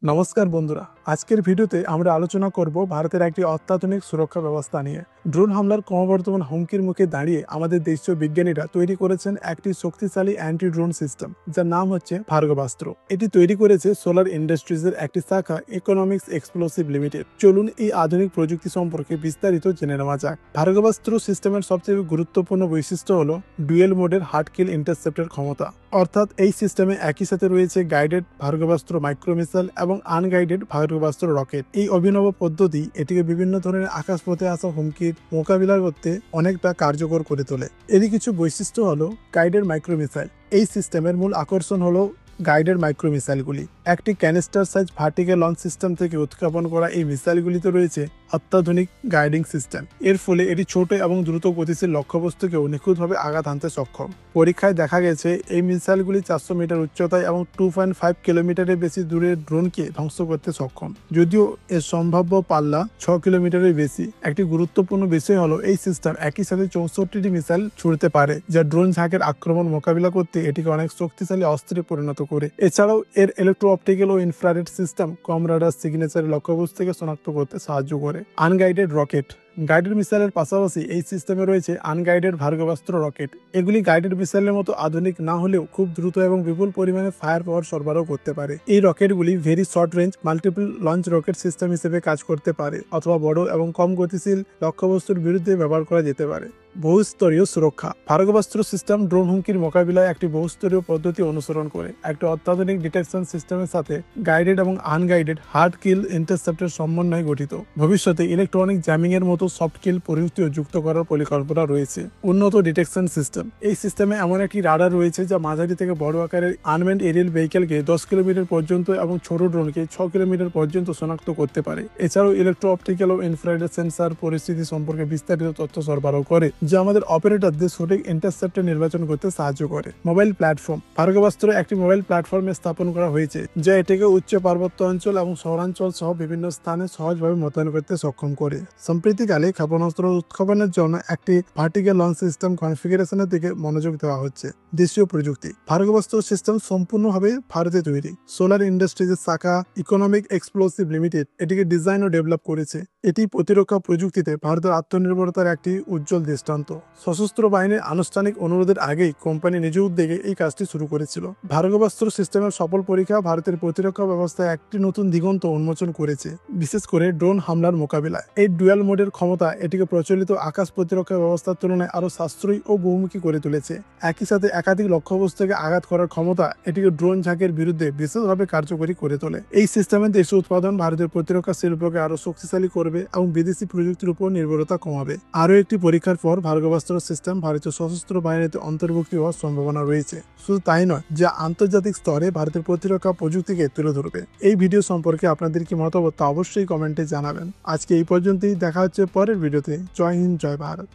নমস্কার বন্ধুরা, আজকের ভিডিওতে আমরা আলোচনা করব ভারতের একটি অত্যাধুনিক সুরক্ষা ব্যবস্থা নিয়ে। ড্রোন হামলার ক্রমবর্ধমান হুমকির মুখে দাঁড়িয়ে আমাদের দেশীয় বিজ্ঞানীরা তৈরি করেছেন একটি শক্তিশালী অ্যান্টি ড্রোন সিস্টেম, যার নাম হচ্ছে ভার্গবাস্ত্র। এটি তৈরি করেছে সোলার ইন্ডাস্ট্রিজের একটি শাখা ইকোনমিক্স এক্সপ্লোসিভ লিমিটেড। চলুন এই আধুনিক প্রযুক্তি সম্পর্কে বিস্তারিত জেনে নেওয়া যাক। ভার্গবাস্ত্র সিস্টেমের সবচেয়ে গুরুত্বপূর্ণ বৈশিষ্ট্য হল ডুয়েল মোডের হার্ড কিল ইন্টারসেপ্টের ক্ষমতা। অর্থাৎ এই সিস্টেমে একই সাথে রয়েছে গাইডেড ভার্গবাস্ত্র মাইক্রোমিসাইল এবং আনগাইডেড ভার্গবাস্ত্র রকেট। এই অভিনব পদ্ধতি এটিকে বিভিন্ন ধরনের আকাশপথে আসা হুমকির মোকাবিলা করতে অনেকটা কার্যকর করে তোলে। এরই কিছু বৈশিষ্ট্য হলো গাইডেড মাইক্রোমিসাইল। এই সিস্টেমের মূল আকর্ষণ হলো গাইডেড মাইক্রো মিসাইলগুলি। একটি canister size vertical launch system থেকে উৎক্ষেপণ করা এই মিসাইলগুলিতে রয়েছে অত্যাধুনিক গাইডিং সিস্টেম। এর ফলে এটি ছোট এবং দ্রুত গতিশীল লক্ষ্যবস্তুকেও নিখুঁতভাবে আঘাত হানতে সক্ষম। পরীক্ষায় দেখা গেছে এই মিসাইলগুলি 400 মিটার উচ্চতায় এবং 2.5 কিলোমিটারের বেশি দূরের ড্রোনকে ধ্বংস করতে সক্ষম, যদিও এর সম্ভাব্য পাল্লা 6 কিলোমিটারের বেশি। একটি গুরুত্বপূর্ণ বিষয় হলো এই সিস্টেম একই সাথে 64টি মিসাইল ছুড়তে পারে, যা ড্রোন ঝাঁকের আক্রমণ মোকাবিলা করতে এটিকে অনেক শক্তিশালী অস্ত্রে পরিণত করে। এছাড়াও এর ইলেকট্রো অপটিক্যাল ও ইনফ্রারেড সিস্টেম কম রাডার সিগনেচারের লক্ষ্যবস্তুকে শনাক্ত করতে সাহায্য করে। Unguided rocket. গাইডেড মিসাইলের পাশাপাশি এই সিস্টেমে রয়েছে আনগাইডেড ভার্গবাস্ত্র রকেট। এগুলি গাইডেড মিসাইলের মতো আধুনিক না হলেও খুব দ্রুত এবং বিপুল পরিমাণে ফায়ার পাওয়ার সরবরাহ করতে পারে। এই রকেটগুলি very short range multiple launch rocket system হিসেবে কাজ করতে পারে, অথবা বড় এবং কম গতিশীল লক্ষ্যবস্তুর বিরুদ্ধে ব্যবহার করা যেতে পারে। বহুস্তরীয় সুরক্ষা। ভার্গবাস্ত্র সিস্টেম ড্রোন হুমকির মোকাবিলায় একটি বহুস্তরীয় পদ্ধতি অনুসরণ করে। একটি অত্যাধুনিক ডিটেকশন সিস্টেমের সাথে গাইডেড এবং আনগাইডেড হার্ড কিল ইন্টারসেপ্টের সমন্বয়ে গঠিত। ভবিষ্যতে ইলেকট্রনিক জ্যামিং এর মতো সফট কিল প্রযুক্তিও যুক্ত করার পরিকল্পনা রয়েছে। উন্নত ডিটেকশন সিস্টেম। এই সিস্টেমে এমন একটি রাডার রয়েছে যা মাঝারি থেকে বড় আকারের আনম্যান্ড এরিয়াল ভেহিকেলকে 10 কিলোমিটার পর্যন্ত এবং ছোট ড্রোনকে 6 কিলোমিটার পর্যন্ত শনাক্ত করতে পারে। এছাড়াও ইলেকট্রো অপটিক্যাল ও ইনফ্রারেড সেন্সার পরিস্থিতি সম্পর্কে বিস্তারিত তথ্য সরবরাহ করে, যা আমাদের অপারেটরদের সঠিক ইন্টারসেপ্টর নির্বাচন করতে সাহায্য করে। Mobile platform. ভার্গবাস্ত্র একটি মোবাইল প্ল্যাটফর্মে স্থাপন করা হয়েছে, যা এটিকে উচ্চ পার্বত্য অঞ্চল এবং শহরাঞ্চল সহ বিভিন্ন স্থানে সহজভাবে মোতায়েন করতে সক্ষম করে। সম্প্রতিকালে ক্ষেপণাস্ত্র উৎক্ষেপণের জন্য একটি ভার্টিক্যাল লঞ্চ সিস্টেম কনফিগারেশনের দিকে মনোযোগ দেওয়া হচ্ছে। দেশীয় প্রযুক্তি। ভার্গবাস্ত্র সিস্টেম সম্পূর্ণভাবে ভারতে তৈরি। সোলার ইন্ডাস্ট্রিজের শাখা ইকোনমিক এক্সপ্লোসিভ লিমিটেড এটিকে ডিজাইন ও ডেভেলপ করেছে। এটি প্রতিরক্ষা প্রযুক্তিতে ভারতের আত্মনির্ভরতার একটি উজ্জ্বল দৃষ্টান্ত। সশস্ত্র বাহিনীর আনুষ্ঠানিক অনুরোধের আগেই কোম্পানি নিজ উদ্যোগে এই কাজটি শুরু করেছিল। ভার্গবাস্ত্র সিস্টেমের সফল পরীক্ষা ভারতের প্রতিরক্ষা ব্যবস্থায় একটি নতুন দিগন্ত উন্মোচন করেছে, বিশেষ করে ড্রোন হামলার মোকাবিলায়। এই ডুয়াল মোডের ক্ষমতা এটিকে প্রচলিত আকাশ প্রতিরক্ষা ব্যবস্থার তুলনায় আরো সাশ্রয়ী ও বহুমুখী করে তুলেছে। একই সাথে একাধিক লক্ষ্যবস্তুকে আঘাত করার ক্ষমতা এটিকে ড্রোন ঝাঁকের বিরুদ্ধে বিশেষভাবে কার্যকরী করে তোলে। এই সিস্টেমের দেশীয় উৎপাদন ভারতের প্রতিরক্ষা শিল্পকে আরো শক্তিশালী করবে এবং বিদেশি প্রযুক্তির উপর নির্ভরতা কমাবে। আরও একটি পরীক্ষার পর ভার্গবাস্ত্র সিস্টেম ভারতীয় সশস্ত্র বাহিনীতে অন্তর্ভুক্তি হওয়ার সম্ভাবনা রয়েছে। শুধু তাই নয়, যা আন্তর্জাতিক স্তরে ভারতের প্রতিরক্ষা প্রযুক্তিকে তুলে ধরবে। এই ভিডিও সম্পর্কে আপনাদের কি মতামত তা অবশ্যই কমেন্টে জানাবেন। আজকে এই পর্যন্তই, দেখা হচ্ছে পরের ভিডিওতে। জয় হিন্দ, জয় ভারত।